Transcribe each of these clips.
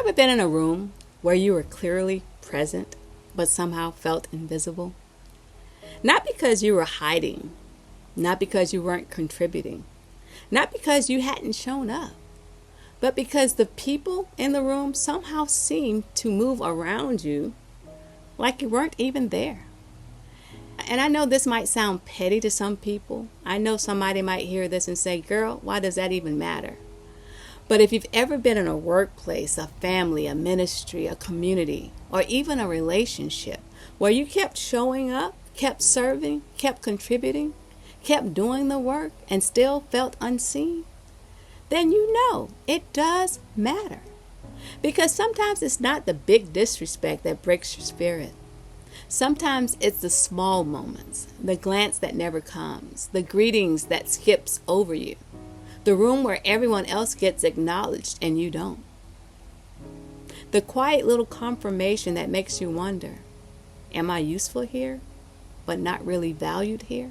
ever been in a room where you were clearly present but somehow felt invisible? Not because you were hiding, not because you weren't contributing, not because you hadn't shown up, but because the people in the room somehow seemed to move around you like you weren't even there. And I know this might sound petty to some people. I know somebody might hear this and say, girl, why does that even matter? But if you've ever been in a workplace, a family, a ministry, a community, or even a relationship where you kept showing up, kept serving, kept contributing, kept doing the work, and still felt unseen, then you know it does matter. Because sometimes it's not the big disrespect that breaks your spirit. Sometimes it's the small moments, the glance that never comes, the greetings that skips over you, the room where everyone else gets acknowledged and you don't. The quiet little confirmation that makes you wonder, am I useful here, but not really valued here?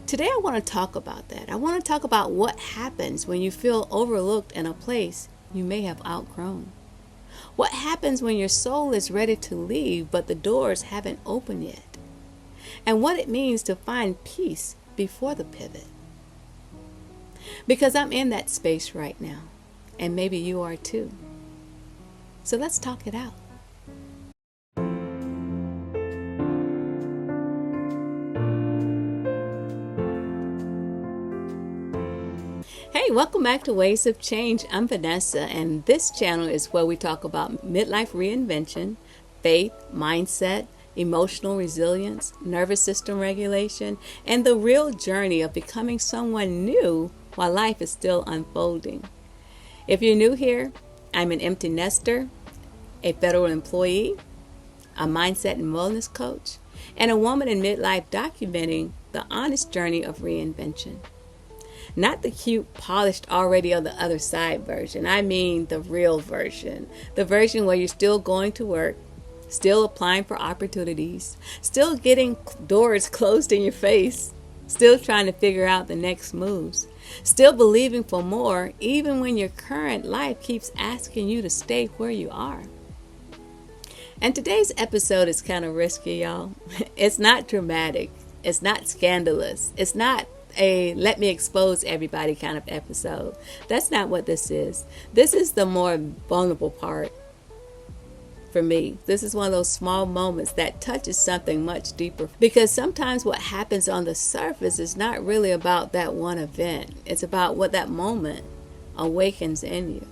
Today I want to talk about that. I want to talk about what happens when you feel overlooked in a place you may have outgrown. What happens when your soul is ready to leave, but the doors haven't opened yet? And what it means to find peace before the pivot. Because I'm in that space right now, and maybe you are too. So let's talk it out. Hey, welcome back to Ways of Change. I'm Vanessa, and this channel is where we talk about midlife reinvention, faith, mindset, emotional resilience, nervous system regulation, and the real journey of becoming someone new while life is still unfolding. If you're new here, I'm an empty nester, a federal employee, a mindset and wellness coach, and a woman in midlife documenting the honest journey of reinvention. Not the cute, polished, already on the other side version. I mean the real version. The version where you're still going to work, still applying for opportunities, still getting doors closed in your face, still trying to figure out the next moves, still believing for more, even when your current life keeps asking you to stay where you are. And today's episode is kind of risky, y'all. It's not dramatic. It's not scandalous. It's not a let me expose everybody kind of episode. That's not what this is. This is the more vulnerable part for me. This is one of those small moments that touches something much deeper, because sometimes what happens on the surface is not really about that one event. It's about what that moment awakens in you.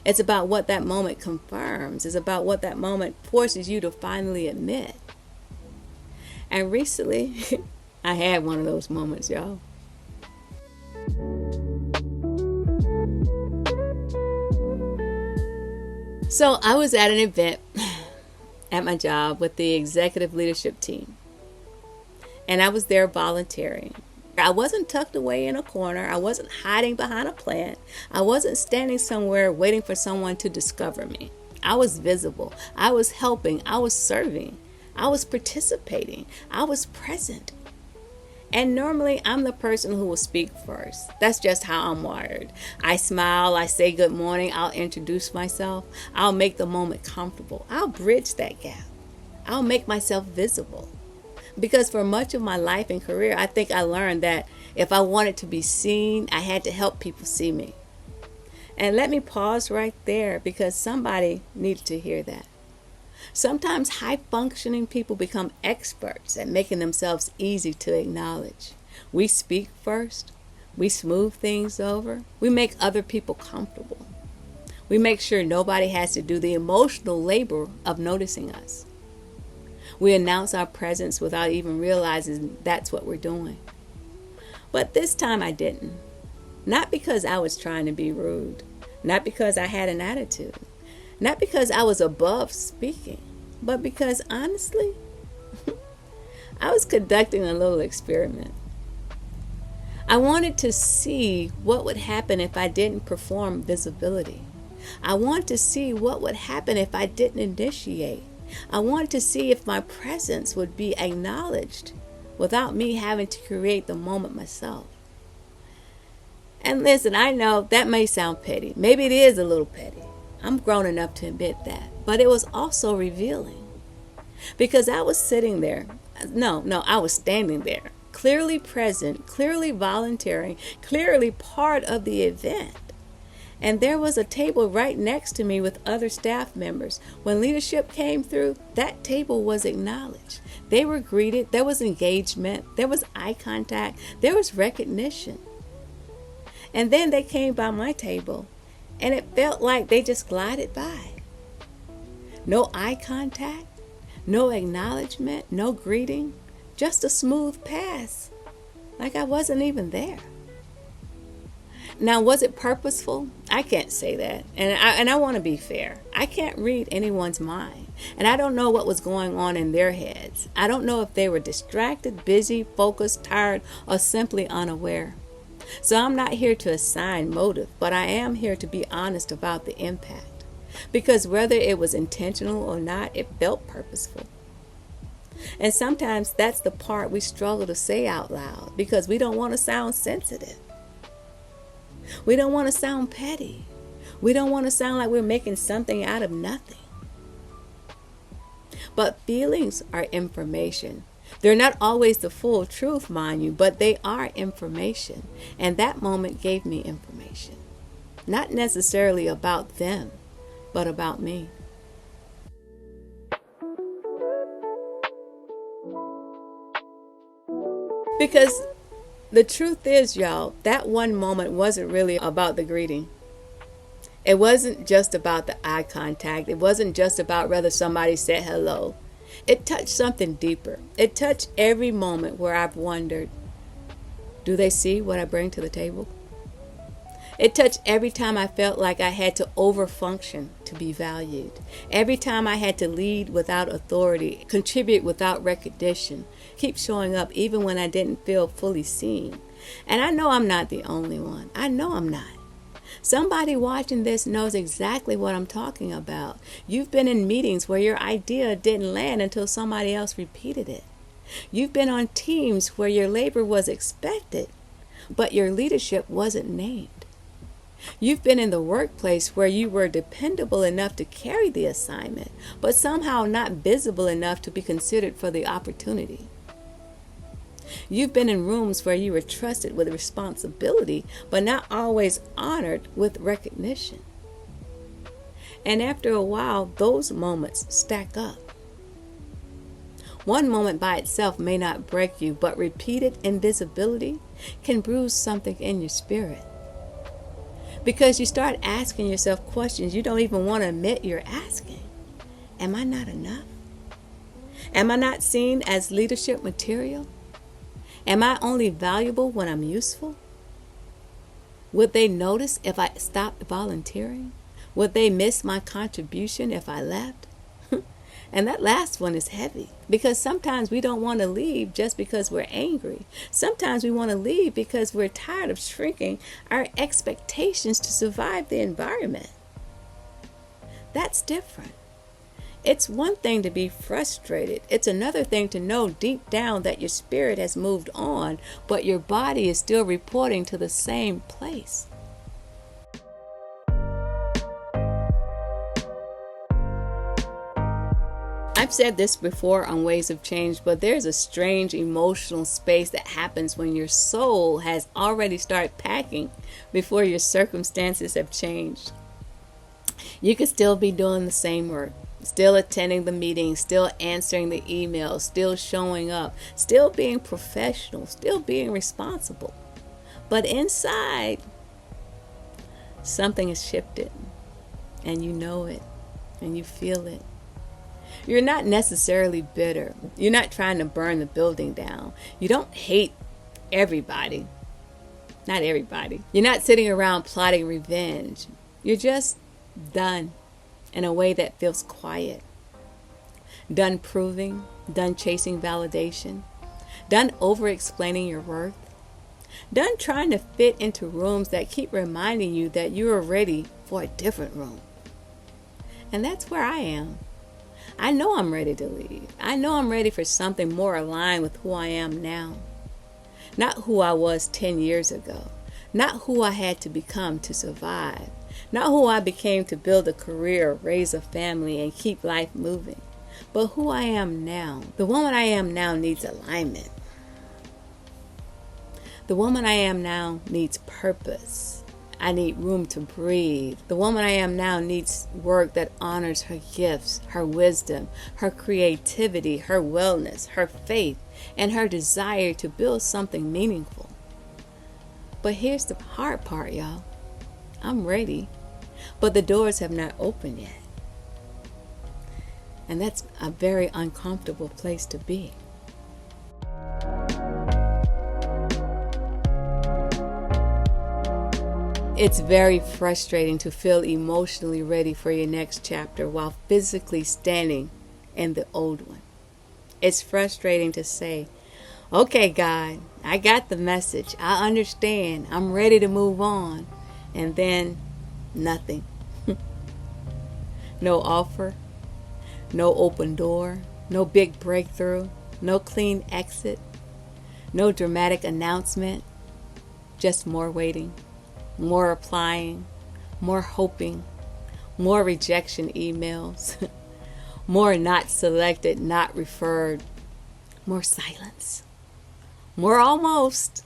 It's about what that moment confirms. It's about what that moment forces you to finally admit. And recently I had one of those moments, y'all. So I was at an event at my job with the executive leadership team, and I was there volunteering. I wasn't tucked away in a corner. I wasn't hiding behind a plant. I wasn't standing somewhere waiting for someone to discover me. I was visible. I was helping. I was serving. I was participating. I was present. And normally I'm the person who will speak first. That's just how I'm wired. I smile, I say good morning, I'll introduce myself, I'll make the moment comfortable. I'll bridge that gap. I'll make myself visible. Because for much of my life and career, I think I learned that if I wanted to be seen, I had to help people see me. And let me pause right there, because somebody needed to hear that. Sometimes high-functioning people become experts at making themselves easy to acknowledge. We speak first. We smooth things over. We make other people comfortable. We make sure nobody has to do the emotional labor of noticing us. We announce our presence without even realizing that's what we're doing. But this time I didn't. Not because I was trying to be rude. Not because I had an attitude. Not because I was above speaking, but because honestly, I was conducting a little experiment. I wanted to see what would happen if I didn't perform visibility. I wanted to see what would happen if I didn't initiate. I wanted to see if my presence would be acknowledged without me having to create the moment myself. And listen, I know that may sound petty. Maybe it is a little petty. I'm grown enough to admit that. But it was also revealing. Because I was sitting there. I was standing there. Clearly present, clearly volunteering, clearly part of the event. And there was a table right next to me with other staff members. When leadership came through, that table was acknowledged. They were greeted. There was engagement. There was eye contact. There was recognition. And then they came by my table, and it felt like they just glided by. No eye contact, no acknowledgement, no greeting, just a smooth pass, like I wasn't even there. Now, was it purposeful? I can't say that. And I want to be fair. I can't read anyone's mind. And I don't know what was going on in their heads. I don't know if they were distracted, busy, focused, tired, or simply unaware. So I'm not here to assign motive, but I am here to be honest about the impact. Because whether it was intentional or not, it felt purposeful. And sometimes that's the part we struggle to say out loud because we don't want to sound sensitive. We don't want to sound petty. We don't want to sound like we're making something out of nothing. But feelings are information. They're not always the full truth, mind you, but they are information. And that moment gave me information. Not necessarily about them, but about me. Because the truth is, y'all, that one moment wasn't really about the greeting. It wasn't just about the eye contact. It wasn't just about whether somebody said hello. It touched something deeper. It touched every moment where I've wondered, do they see what I bring to the table? It touched every time I felt like I had to overfunction to be valued. Every time I had to lead without authority, contribute without recognition, keep showing up even when I didn't feel fully seen. And I know I'm not the only one. I know I'm not. Somebody watching this knows exactly what I'm talking about. You've been in meetings where your idea didn't land until somebody else repeated it. You've been on teams where your labor was expected, but your leadership wasn't named. You've been in the workplace where you were dependable enough to carry the assignment, but somehow not visible enough to be considered for the opportunity. You've been in rooms where you were trusted with responsibility, but not always honored with recognition. And after a while, those moments stack up. One moment by itself may not break you, but repeated invisibility can bruise something in your spirit. Because you start asking yourself questions you don't even want to admit you're asking. Am I not enough? Am I not seen as leadership material? Am I only valuable when I'm useful? Would they notice if I stopped volunteering? Would they miss my contribution if I left? And that last one is heavy because sometimes we don't want to leave just because we're angry. Sometimes we want to leave because we're tired of shrinking our expectations to survive the environment. That's different. It's one thing to be frustrated. It's another thing to know deep down that your spirit has moved on, but your body is still reporting to the same place. I've said this before on Ways of Change, but there's a strange emotional space that happens when your soul has already started packing before your circumstances have changed. You could still be doing the same work, still attending the meetings, still answering the emails, still showing up, still being professional, still being responsible. But inside, something has shifted, and you know it, and you feel it. You're not necessarily bitter. You're not trying to burn the building down. You don't hate everybody. Not everybody. You're not sitting around plotting revenge. You're just done in a way that feels quiet. Done proving, done chasing validation, done over-explaining your worth, done trying to fit into rooms that keep reminding you that you are ready for a different room. And that's where I am. I know I'm ready to leave. I know I'm ready for something more aligned with who I am now. Not who I was 10 years ago. Not who I had to become to survive. Not who I became to build a career, raise a family, and keep life moving, but who I am now. The woman I am now needs alignment. The woman I am now needs purpose. I need room to breathe. The woman I am now needs work that honors her gifts, her wisdom, her creativity, her wellness, her faith, and her desire to build something meaningful. But here's the hard part, y'all. I'm ready, but the doors have not opened yet. And that's a very uncomfortable place to be. It's very frustrating to feel emotionally ready for your next chapter while physically standing in the old one. It's frustrating to say, okay, God, I got the message. I understand. I'm ready to move on. And then nothing. No offer, no open door, no big breakthrough, no clean exit, no dramatic announcement, just more waiting. More applying, more hoping, more rejection emails, more not selected, not referred, more silence, more almost,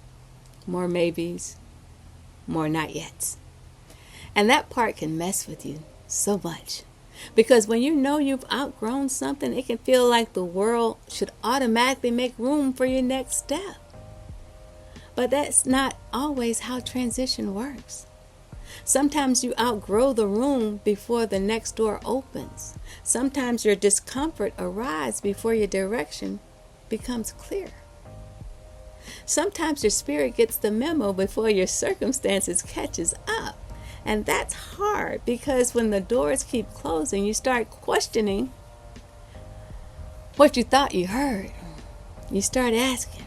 more maybes, more not yet. And that part can mess with you so much. Because when you know you've outgrown something, it can feel like the world should automatically make room for your next step. But that's not always how transition works. Sometimes you outgrow the room before the next door opens. Sometimes your discomfort arrives before your direction becomes clear. Sometimes your spirit gets the memo before your circumstances catches up. And that's hard because when the doors keep closing, you start questioning what you thought you heard. You start asking,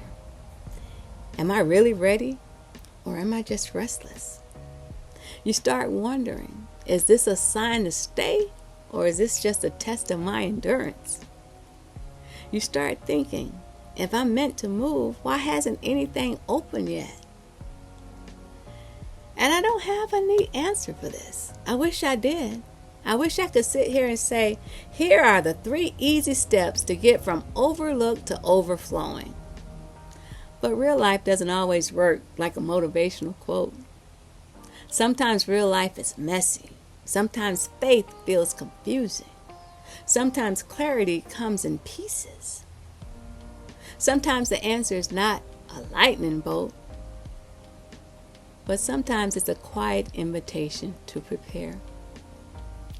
am I really ready, or am I just restless? You start wondering, is this a sign to stay, or is this just a test of my endurance? You start thinking, if I'm meant to move, why hasn't anything opened yet? And I don't have a neat answer for this. I wish I did. I wish I could sit here and say, here are the 3 easy steps to get from overlooked to overflowing. But real life doesn't always work like a motivational quote. Sometimes real life is messy. Sometimes faith feels confusing. Sometimes clarity comes in pieces. Sometimes the answer is not a lightning bolt, but sometimes it's a quiet invitation to prepare.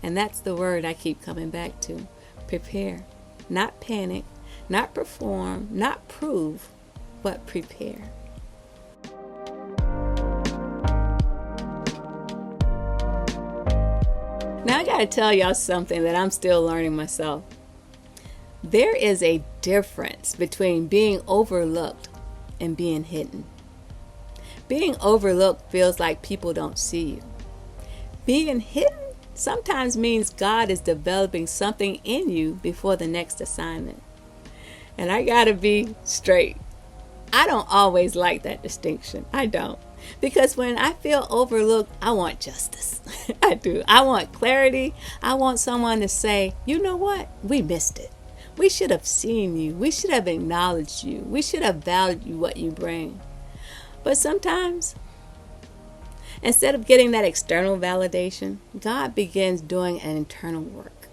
And that's the word I keep coming back to. Prepare. Not panic, not perform, not prove, but prepare. Now I gotta tell y'all something that I'm still learning myself. There is a difference between being overlooked and being hidden. Being overlooked feels like people don't see you. Being hidden sometimes means God is developing something in you before the next assignment. And I gotta be straight. I don't always like that distinction. I don't. Because when I feel overlooked, I want justice. I do. I want clarity. I want someone to say, you know what? We missed it. We should have seen you. We should have acknowledged you. We should have valued what you bring. But sometimes, instead of getting that external validation, God begins doing an internal work.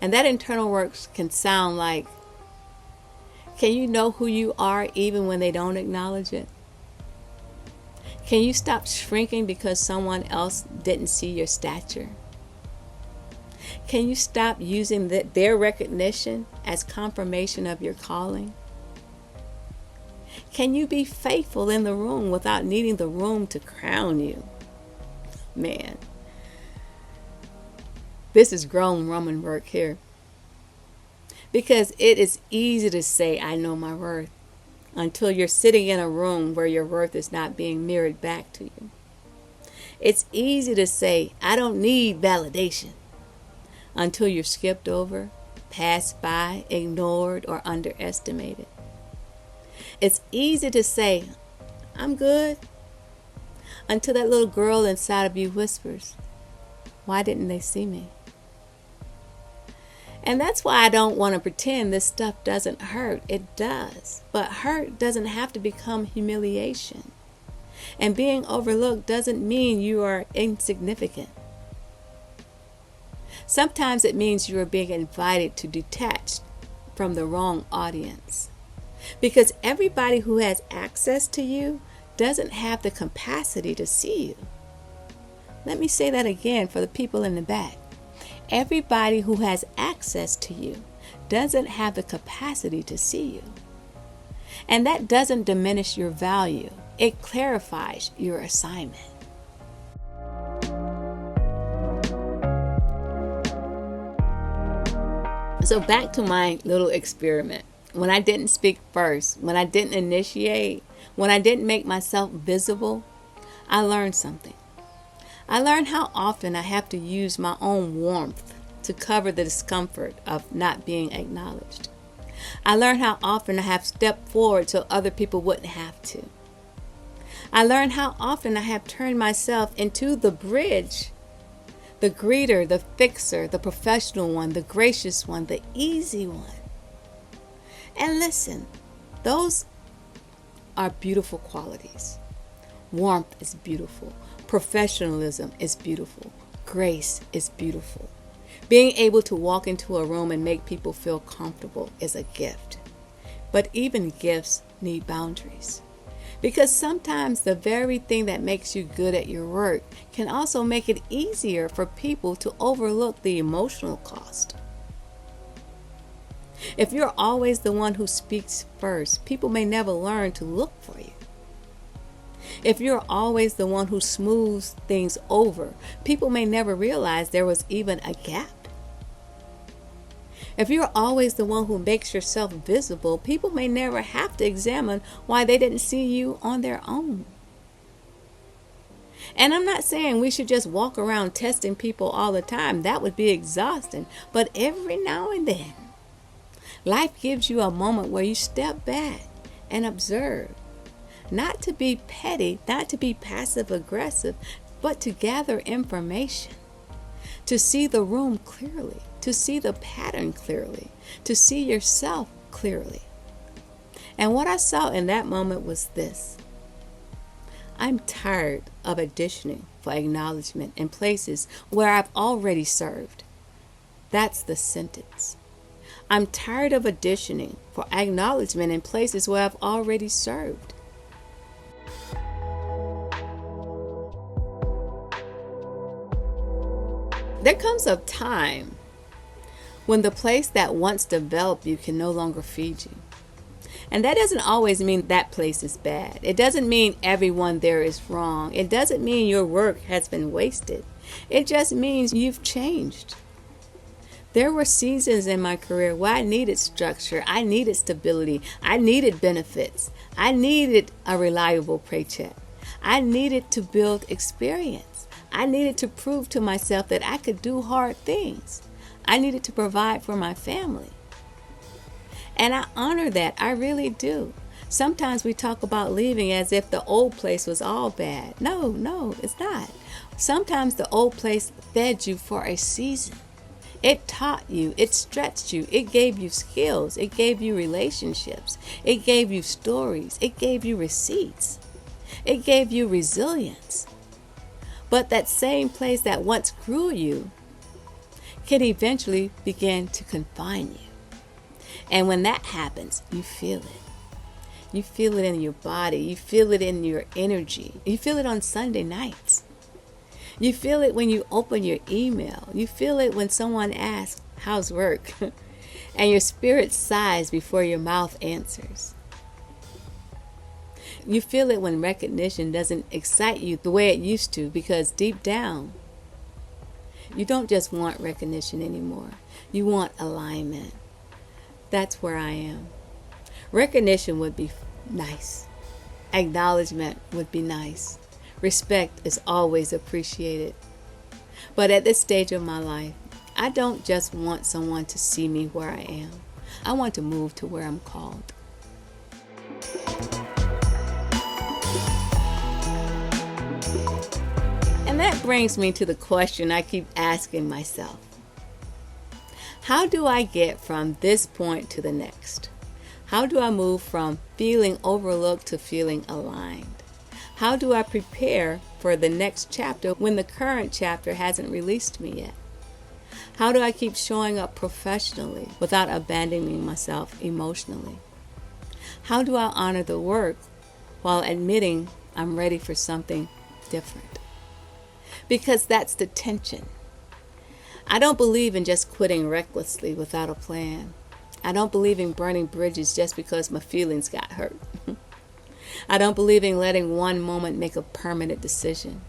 And that internal work can sound like, can you know who you are even when they don't acknowledge it? Can you stop shrinking because someone else didn't see your stature? Can you stop using their recognition as confirmation of your calling? Can you be faithful in the room without needing the room to crown you? Man, this is grown woman work here. Because it is easy to say, I know my worth, until you're sitting in a room where your worth is not being mirrored back to you. It's easy to say, I don't need validation, until you're skipped over, passed by, ignored, or underestimated. It's easy to say, I'm good, until that little girl inside of you whispers, Why didn't they see me? And that's why I don't want to pretend this stuff doesn't hurt. It does. But hurt doesn't have to become humiliation. And being overlooked doesn't mean you are insignificant. Sometimes it means you are being invited to detach from the wrong audience. Because everybody who has access to you doesn't have the capacity to see you. Let me say that again for the people in the back. Everybody who has access to you doesn't have the capacity to see you. And that doesn't diminish your value. It clarifies your assignment. So back to my little experiment. When I didn't speak first, when I didn't initiate, when I didn't make myself visible, I learned something. I learned how often I have to use my own warmth to cover the discomfort of not being acknowledged. I learned how often I have stepped forward so other people wouldn't have to. I learned how often I have turned myself into the bridge, the greeter, the fixer, the professional one, the gracious one, the easy one. And listen, those are beautiful qualities. Warmth is beautiful. Professionalism is beautiful. Grace is beautiful. Being able to walk into a room and make people feel comfortable is a gift. But even gifts need boundaries. Because sometimes the very thing that makes you good at your work can also make it easier for people to overlook the emotional cost. If you're always the one who speaks first, people may never learn to look for you. If you're always the one who smooths things over, people may never realize there was even a gap. If you're always the one who makes yourself visible, people may never have to examine why they didn't see you on their own. And I'm not saying we should just walk around testing people all the time. That would be exhausting. But every now and then, life gives you a moment where you step back and observe. Not to be petty, not to be passive aggressive, but to gather information. To see the room clearly, to see the pattern clearly, to see yourself clearly. And what I saw in that moment was this. I'm tired of auditioning for acknowledgement in places where I've already served. That's the sentence. I'm tired of auditioning for acknowledgement in places where I've already served. There comes a time when the place that once developed you can no longer feed you. And that doesn't always mean that place is bad. It doesn't mean everyone there is wrong. It doesn't mean your work has been wasted. It just means you've changed. There were seasons in my career where I needed structure. I needed stability. I needed benefits. I needed a reliable paycheck. I needed to build experience. I needed to prove to myself that I could do hard things. I needed to provide for my family. And I honor that. I really do. Sometimes we talk about leaving as if the old place was all bad. No, it's not. Sometimes the old place fed you for a season. It taught you, it stretched you, it gave you skills, it gave you relationships, it gave you stories, it gave you receipts, it gave you resilience. But that same place that once grew you can eventually begin to confine you. And when that happens, you feel it. You feel it in your body, you feel it in your energy, you feel it on Sunday nights. You feel it when you open your email. You feel it when someone asks, "How's work?" and your spirit sighs before your mouth answers. You feel it when recognition doesn't excite you the way it used to, because deep down, you don't just want recognition anymore. You want alignment. That's where I am. Recognition would be nice. Acknowledgement would be nice. Respect is always appreciated. But at this stage of my life, I don't just want someone to see me where I am. I want to move to where I'm called. And And that brings me to the question I keep asking myself. How do I get from this point to the next? How do I move from feeling overlooked to feeling aligned? How do I prepare for the next chapter when the current chapter hasn't released me yet? How do I keep showing up professionally without abandoning myself emotionally? How do I honor the work while admitting I'm ready for something different? Because that's the tension. I don't believe in just quitting recklessly without a plan. I don't believe in burning bridges just because my feelings got hurt. I don't believe in letting one moment make a permanent decision.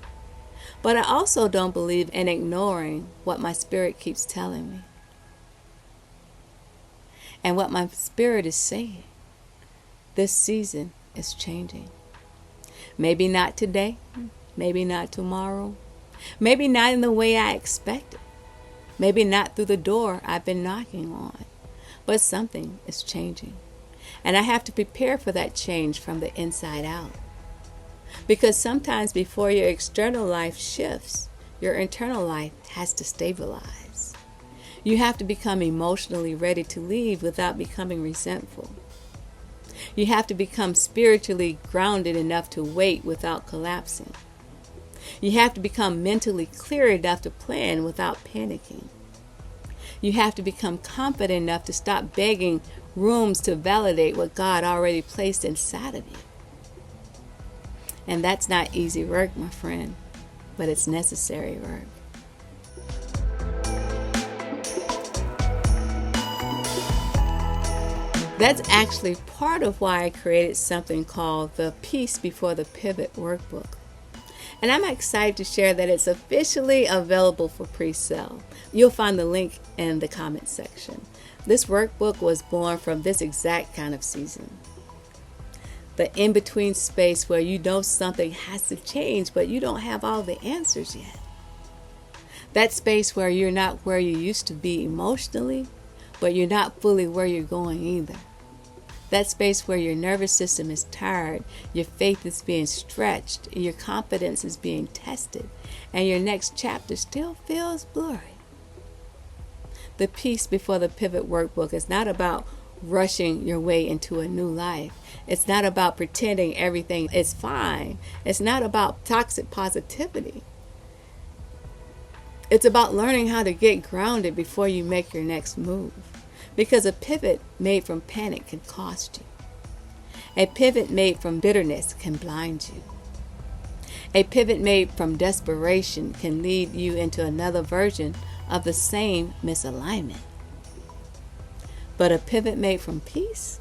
But I also don't believe in ignoring what my spirit keeps telling me. And what my spirit is saying. This season is changing. Maybe not today, maybe not tomorrow, maybe not in the way I expected, maybe not through the door I've been knocking on, but something is changing. And I have to prepare for that change from the inside out. Because sometimes before your external life shifts, your internal life has to stabilize. You have to become emotionally ready to leave without becoming resentful. You have to become spiritually grounded enough to wait without collapsing. You have to become mentally clear enough to plan without panicking. You have to become confident enough to stop begging rooms to validate what God already placed inside of you. And that's not easy work, my friend, but it's necessary work. That's actually part of why I created something called the Peace Before the Pivot workbook. And I'm excited to share that it's officially available for pre-sale. You'll find the link in the comment section. This workbook was born from this exact kind of season. The in-between space where you know something has to change, but you don't have all the answers yet. That space where you're not where you used to be emotionally, but you're not fully where you're going either. That space where your nervous system is tired, your faith is being stretched, your confidence is being tested, and your next chapter still feels blurry. The Peace Before the Pivot workbook is not about rushing your way into a new life. It's not about pretending everything is fine. It's not about toxic positivity. It's about learning how to get grounded before you make your next move. Because a pivot made from panic can cost you. A pivot made from bitterness can blind you. A pivot made from desperation can lead you into another version of the same misalignment. But a pivot made from peace,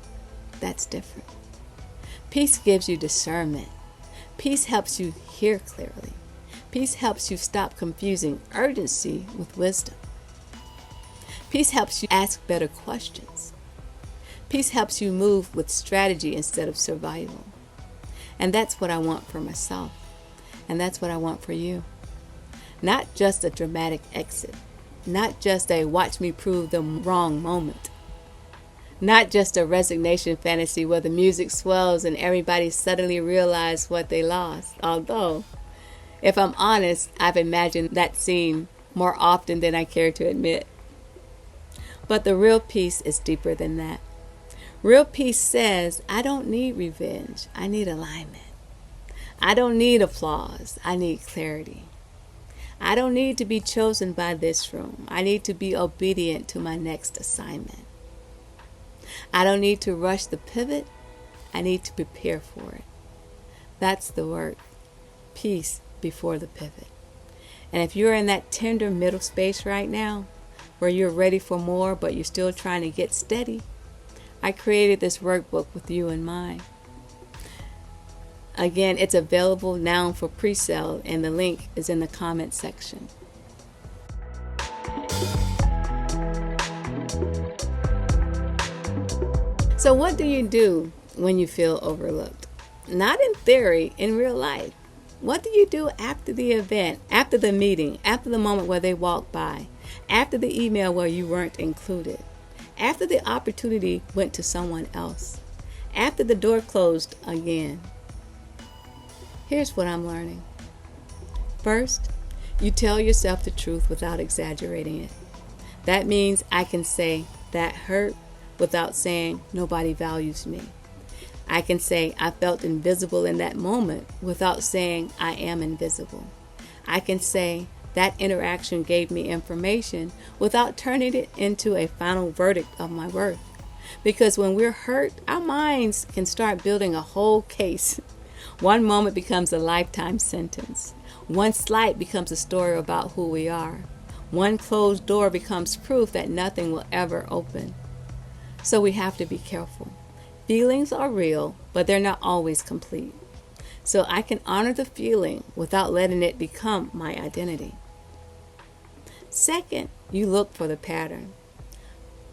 that's different. Peace gives you discernment. Peace helps you hear clearly. Peace helps you stop confusing urgency with wisdom. Peace helps you ask better questions. Peace helps you move with strategy instead of survival. And that's what I want for myself. And that's what I want for you. Not just a dramatic exit. Not just a watch me prove them wrong moment. Not just a resignation fantasy where the music swells and everybody suddenly realizes what they lost. Although, if I'm honest, I've imagined that scene more often than I care to admit. But the real peace is deeper than that. Real peace says, I don't need revenge. I need alignment. I don't need applause. I need clarity. I don't need to be chosen by this room. I need to be obedient to my next assignment. I don't need to rush the pivot. I need to prepare for it. That's the work. Peace before the pivot. And if you're in that tender middle space right now, where you're ready for more, but you're still trying to get steady, I created this workbook with you in mind. Again, it's available now for pre-sale, and the link is in the comment section. So what do you do when you feel overlooked? Not in theory, in real life. What do you do after the event, after the meeting, after the moment where they walk by, after the email where you weren't included, after the opportunity went to someone else, after the door closed again? Here's what I'm learning. First, You tell yourself the truth without exaggerating it. That means I can say that hurt without saying nobody values me. I can say I felt invisible in that moment without saying I am invisible. I can say that interaction gave me information without turning it into a final verdict of my worth. Because when we're hurt, our minds can start building a whole case. One moment becomes a lifetime sentence. One slight becomes a story about who we are. One closed door becomes proof that nothing will ever open. So we have to be careful. Feelings are real, but they're not always complete. So I can honor the feeling without letting it become my identity. Second, you look for the pattern.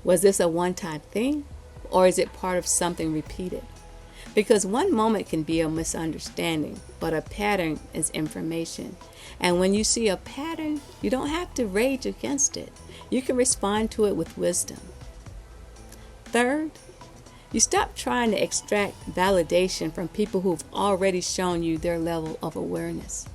Was this a one-time thing, or is it part of something repeated? Because one moment can be a misunderstanding, but a pattern is information. And when you see a pattern, you don't have to rage against it. You can respond to it with wisdom. Third, you stop trying to extract validation from people who've already shown you their level of awareness.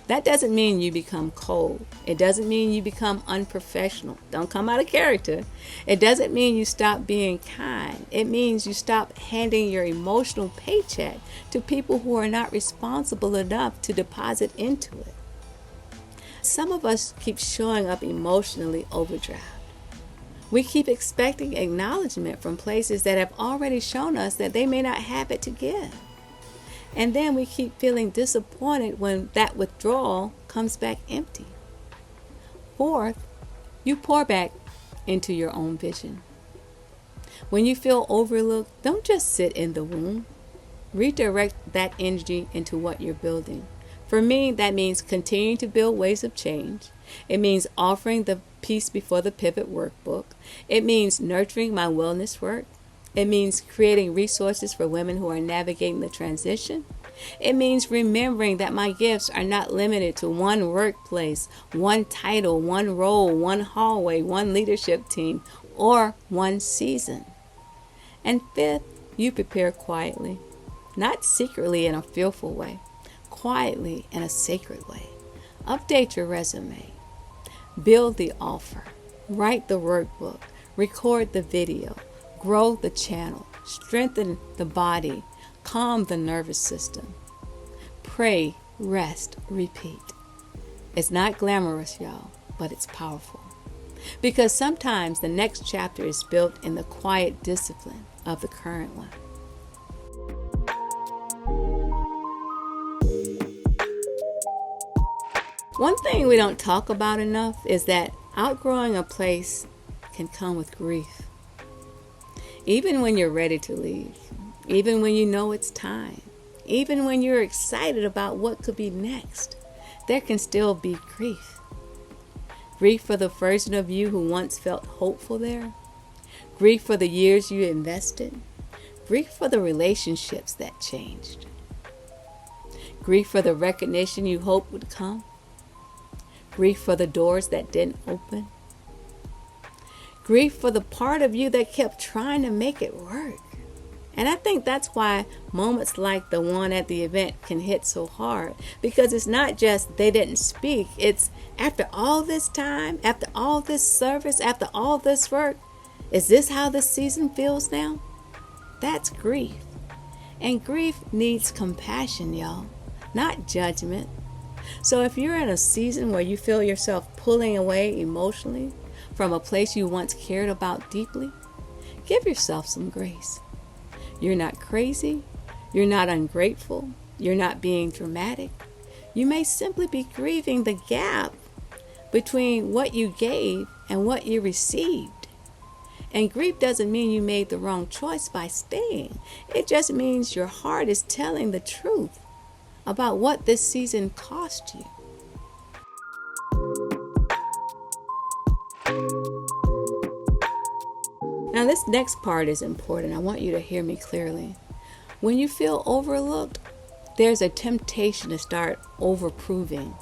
That doesn't mean you become cold. It doesn't mean you become unprofessional. Don't come out of character. It doesn't mean you stop being kind. It means you stop handing your emotional paycheck to people who are not responsible enough to deposit into it. Some of us keep showing up emotionally overdrive. We keep expecting acknowledgement from places that have already shown us that they may not have it to give. And then we keep feeling disappointed when that withdrawal comes back empty. Fourth, you pour back into your own vision. When you feel overlooked, don't just sit in the womb. Redirect that energy into what you're building. For me, that means continuing to build ways of change. It means offering the Peace Before the Pivot workbook. It means nurturing my wellness work. It means creating resources for women who are navigating the transition. It means remembering that my gifts are not limited to one workplace, one title, one role, one hallway, one leadership team, or one season. And fifth, you prepare quietly, not secretly in a fearful way, quietly in a sacred way. Update your resume. Build the offer. Write the workbook. Record the video. Grow the channel. Strengthen the body. Calm the nervous system. Pray, rest, repeat. It's not glamorous, y'all, but it's powerful. Because sometimes the next chapter is built in the quiet discipline of the current one. One thing we don't talk about enough is that outgrowing a place can come with grief. Even when you're ready to leave, even when you know it's time, even when you're excited about what could be next, there can still be grief. Grief for the version of you who once felt hopeful there. Grief for the years you invested. Grief for the relationships that changed. Grief for the recognition you hoped would come. Grief for the doors that didn't open. Grief for the part of you that kept trying to make it work. And I think that's why moments like the one at the event can hit so hard. Because it's not just they didn't speak. It's after all this time, after all this service, after all this work, is this how this season feels now? That's grief. And grief needs compassion, y'all, not judgment. So if you're in a season where you feel yourself pulling away emotionally from a place you once cared about deeply, give yourself some grace. You're not crazy. You're not ungrateful. You're not being dramatic. You may simply be grieving the gap between what you gave and what you received. And grief doesn't mean you made the wrong choice by staying. It just means your heart is telling the truth about what this season cost you. Now this next part is important. I want you to hear me clearly. When you feel overlooked, there's a temptation to start overproving,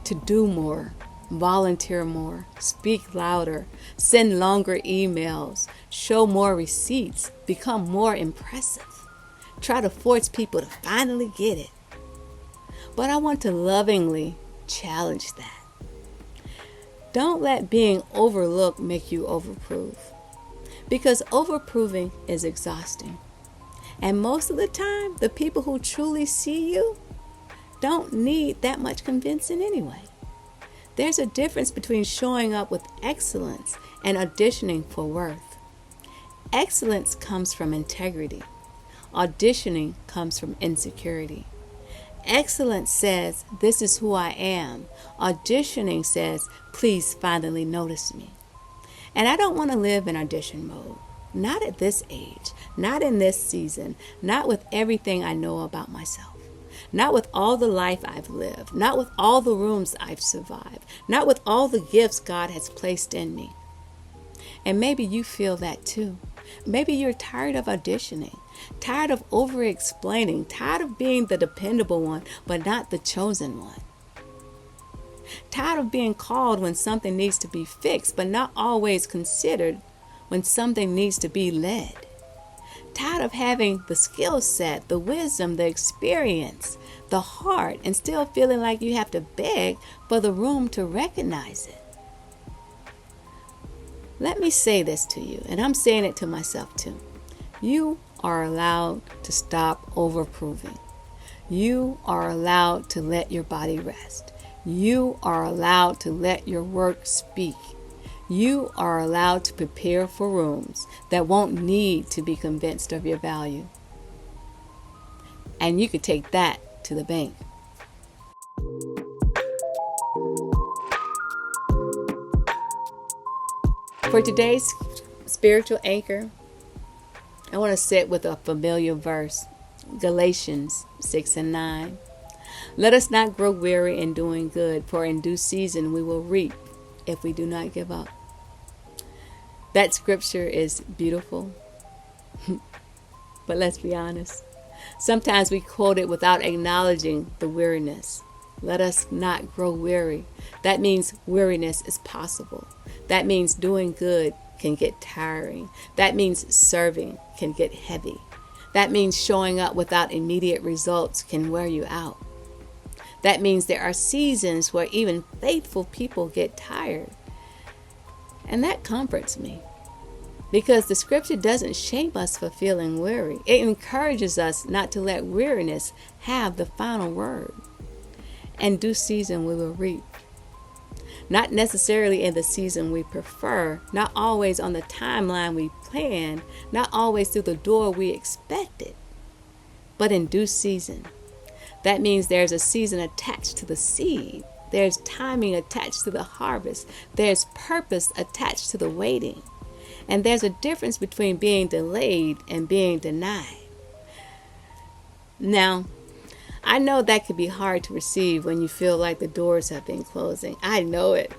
to do more, volunteer more, speak louder, send longer emails, show more receipts, become more impressive. Try to force people to finally get it. But I want to lovingly challenge that. Don't let being overlooked make you overprove, because overproving is exhausting. And most of the time, the people who truly see you don't need that much convincing anyway. There's a difference between showing up with excellence and auditioning for worth. Excellence comes from integrity. Auditioning comes from insecurity. Excellence says, "This is who I am." Auditioning says, "Please finally notice me." And I don't want to live in audition mode. Not at this age, not in this season, not with everything I know about myself, not with all the life I've lived, not with all the rooms I've survived, not with all the gifts God has placed in me. And maybe you feel that too. Maybe you're tired of auditioning, tired of over-explaining, tired of being the dependable one, but not the chosen one. Tired of being called when something needs to be fixed, but not always considered when something needs to be led. Tired of having the skill set, the wisdom, the experience, the heart, and still feeling like you have to beg for the room to recognize it. Let me say this to you, and I'm saying it to myself too. You are allowed to stop overproving. You are allowed to let your body rest. You are allowed to let your work speak. You are allowed to prepare for rooms that won't need to be convinced of your value. And you could take that to the bank. For today's spiritual anchor, I want to sit with a familiar verse, Galatians 6:9. Let us not grow weary in doing good, for in due season we will reap if we do not give up. That scripture is beautiful, but let's be honest. Sometimes we quote it without acknowledging the weariness. Let us not grow weary. That means weariness is possible. That means doing good can get tiring. That means serving can get heavy. That means showing up without immediate results can wear you out. That means there are seasons where even faithful people get tired. And that comforts me, because the scripture doesn't shame us for feeling weary. It encourages us not to let weariness have the final word. In due season we will reap. Not necessarily in the season we prefer, not always on the timeline we planned, not always through the door we expected, but in due season. That means there's a season attached to the seed. There's timing attached to the harvest. There's purpose attached to the waiting. And there's a difference between being delayed and being denied. Now, I know that can be hard to receive when you feel like the doors have been closing. I know it.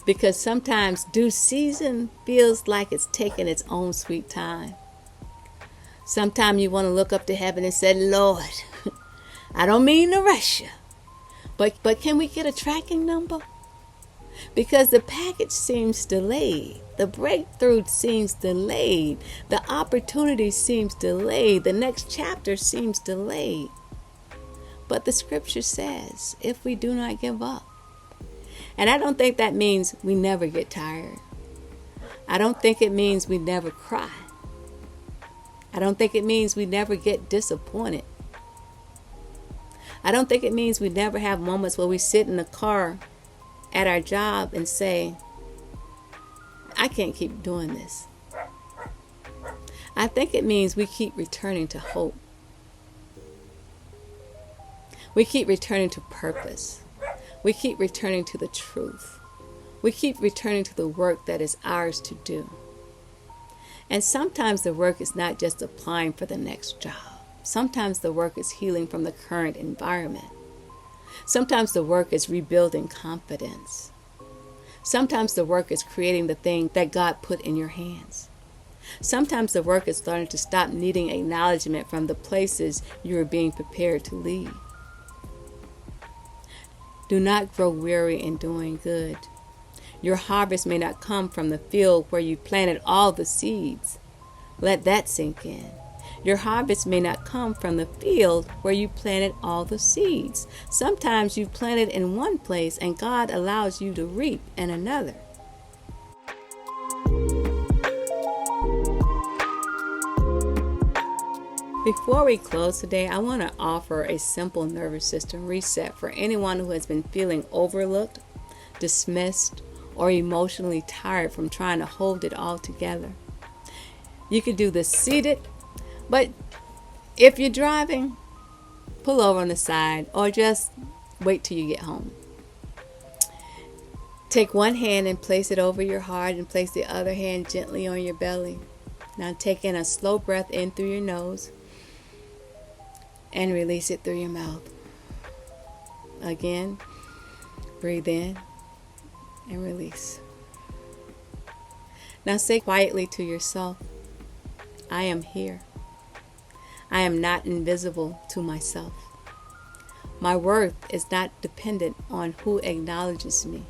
Because sometimes due season feels like it's taking its own sweet time. Sometimes you want to look up to heaven and say, "Lord, I don't mean to rush you, but can we get a tracking number? Because the package seems delayed. The breakthrough seems delayed. The opportunity seems delayed. The next chapter seems delayed." But the scripture says, if we do not give up. And I don't think that means we never get tired. I don't think it means we never cry. I don't think it means we never get disappointed. I don't think it means we never have moments where we sit in the car at our job and say, "I can't keep doing this." I think it means we keep returning to hope. We keep returning to purpose. We keep returning to the truth. We keep returning to the work that is ours to do. And sometimes the work is not just applying for the next job. Sometimes the work is healing from the current environment. Sometimes the work is rebuilding confidence. Sometimes the work is creating the thing that God put in your hands. Sometimes the work is learning to stop needing acknowledgement from the places you are being prepared to leave. Do not grow weary in doing good. Your harvest may not come from the field where you planted all the seeds. Let that sink in. Your harvest may not come from the field where you planted all the seeds. Sometimes you planted in one place and God allows you to reap in another. Before we close today, I want to offer a simple nervous system reset for anyone who has been feeling overlooked, dismissed, or emotionally tired from trying to hold it all together. You could do this seated, but if you're driving, pull over on the side or just wait till you get home. Take one hand and place it over your heart and place the other hand gently on your belly. Now take in a slow breath in through your nose and release it through your mouth. Again, breathe in and release. Now say quietly to yourself, I am here. I am not invisible to myself. My worth is not dependent on who acknowledges me.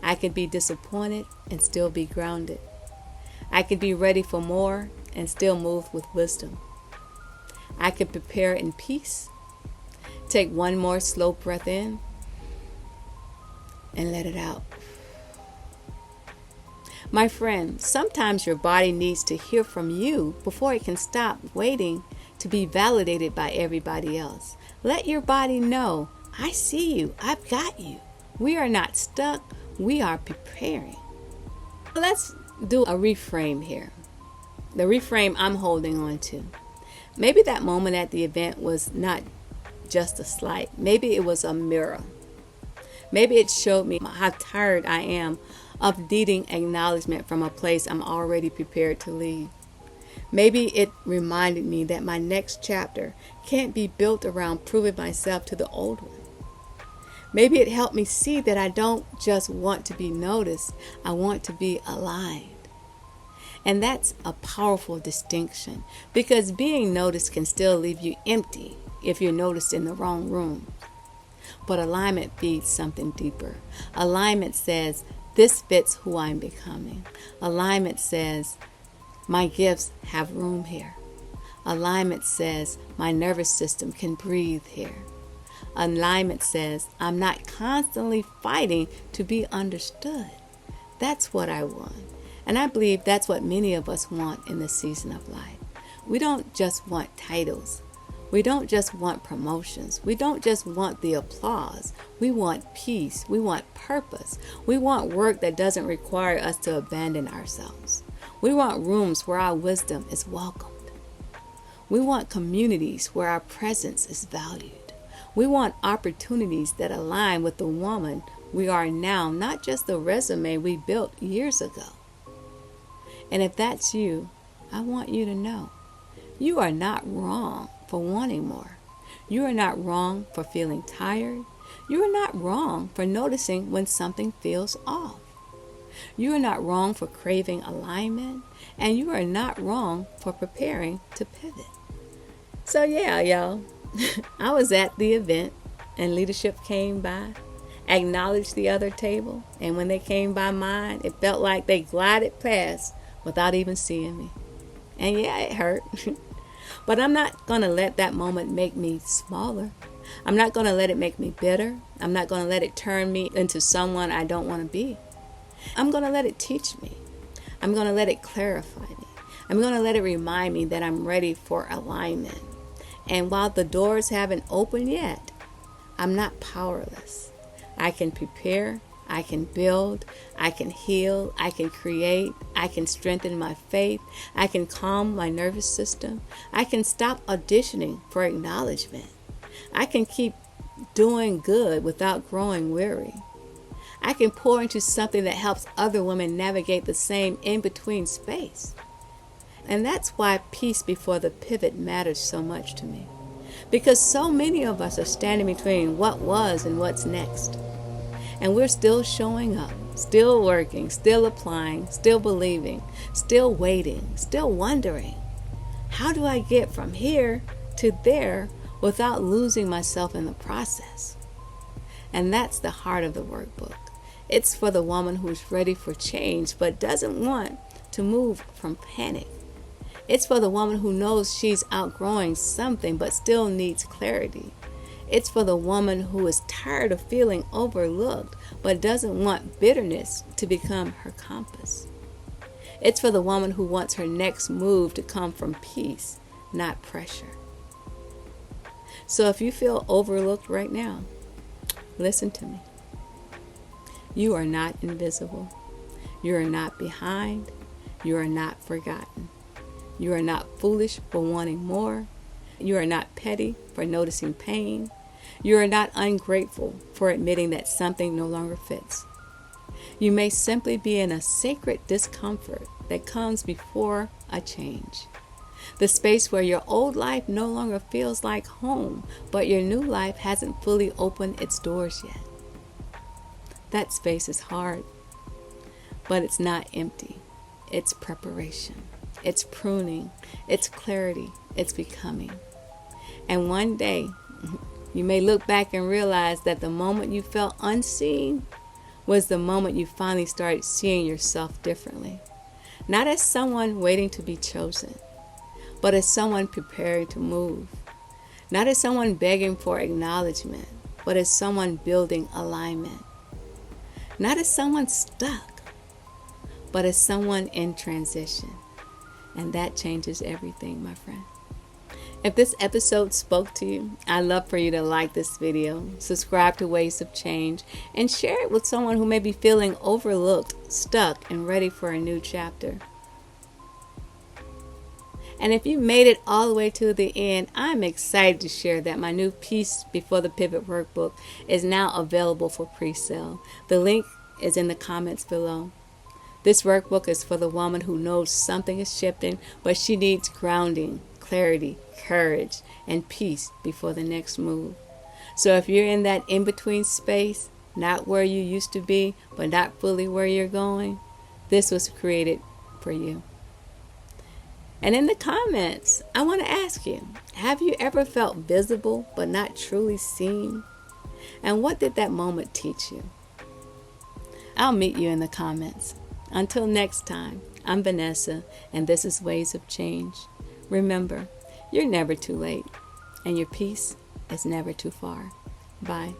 I can be disappointed and still be grounded. I can be ready for more and still move with wisdom. I can prepare in peace. Take one more slow breath in and let it out. My friend, sometimes your body needs to hear from you before it can stop waiting to be validated by everybody else. Let your body know, I see you, I've got you. We are not stuck, we are preparing. Let's do a reframe here. The reframe I'm holding on to. Maybe that moment at the event was not just a slight. Maybe it was a mirror. Maybe it showed me how tired I am of needing acknowledgement from a place I'm already prepared to leave. Maybe it reminded me that my next chapter can't be built around proving myself to the old one. Maybe it helped me see that I don't just want to be noticed, I want to be aligned. And that's a powerful distinction because being noticed can still leave you empty if you're noticed in the wrong room. But alignment feeds something deeper. Alignment says, this fits who I'm becoming. Alignment says, my gifts have room here. Alignment says, my nervous system can breathe here. Alignment says, I'm not constantly fighting to be understood. That's what I want. And I believe that's what many of us want in this season of life. We don't just want titles. We don't just want promotions. We don't just want the applause. We want peace. We want purpose. We want work that doesn't require us to abandon ourselves. We want rooms where our wisdom is welcomed. We want communities where our presence is valued. We want opportunities that align with the woman we are now, not just the resume we built years ago. And if that's you, I want you to know, you are not wrong for wanting more. You are not wrong for feeling tired. You are not wrong for noticing when something feels off. You are not wrong for craving alignment, and you are not wrong for preparing to pivot. So yeah, y'all, I was at the event and leadership came by, acknowledged the other table, and when they came by mine, it felt like they glided past without even seeing me. And yeah, it hurt. But I'm not going to let that moment make me smaller. I'm not going to let it make me bitter. I'm not going to let it turn me into someone I don't want to be. I'm going to let it teach me. I'm going to let it clarify me. I'm going to let it remind me that I'm ready for alignment. And while the doors haven't opened yet, I'm not powerless. I can prepare. I can build, I can heal, I can create, I can strengthen my faith, I can calm my nervous system, I can stop auditioning for acknowledgement, I can keep doing good without growing weary, I can pour into something that helps other women navigate the same in-between space. And that's why peace before the pivot matters so much to me, because so many of us are standing between what was and what's next. And we're still showing up, still working, still applying, still believing, still waiting, still wondering, how do I get from here to there without losing myself in the process? And that's the heart of the workbook. It's for the woman who's ready for change but doesn't want to move from panic. It's for the woman who knows she's outgrowing something but still needs clarity. It's for the woman who is tired of feeling overlooked but doesn't want bitterness to become her compass. It's for the woman who wants her next move to come from peace, not pressure. So if you feel overlooked right now, listen to me. You are not invisible. You are not behind. You are not forgotten. You are not foolish for wanting more. You are not petty for noticing pain. You are not ungrateful for admitting that something no longer fits. You may simply be in a sacred discomfort that comes before a change. The space where your old life no longer feels like home, but your new life hasn't fully opened its doors yet. That space is hard, but it's not empty. It's preparation. It's pruning. It's clarity. It's becoming. And one day, you may look back and realize that the moment you felt unseen was the moment you finally started seeing yourself differently. Not as someone waiting to be chosen, but as someone preparing to move. Not as someone begging for acknowledgement, but as someone building alignment. Not as someone stuck, but as someone in transition. And that changes everything, my friend. If this episode spoke to you, I'd love for you to like this video, subscribe to Ways of Change, and share it with someone who may be feeling overlooked, stuck, and ready for a new chapter. And if you made it all the way to the end, I'm excited to share that my new Peace Before the Pivot workbook is now available for pre-sale. The link is in the comments below. This workbook is for the woman who knows something is shifting, but she needs grounding, clarity, courage, and peace before the next move. So if you're in that in-between space, not where you used to be, but not fully where you're going, this was created for you. And in the comments, I want to ask you, have you ever felt visible but not truly seen? And what did that moment teach you? I'll meet you in the comments. Until next time, I'm Vanessa, and this is Ways of Change. Remember, you're never too late, and your peace is never too far. Bye.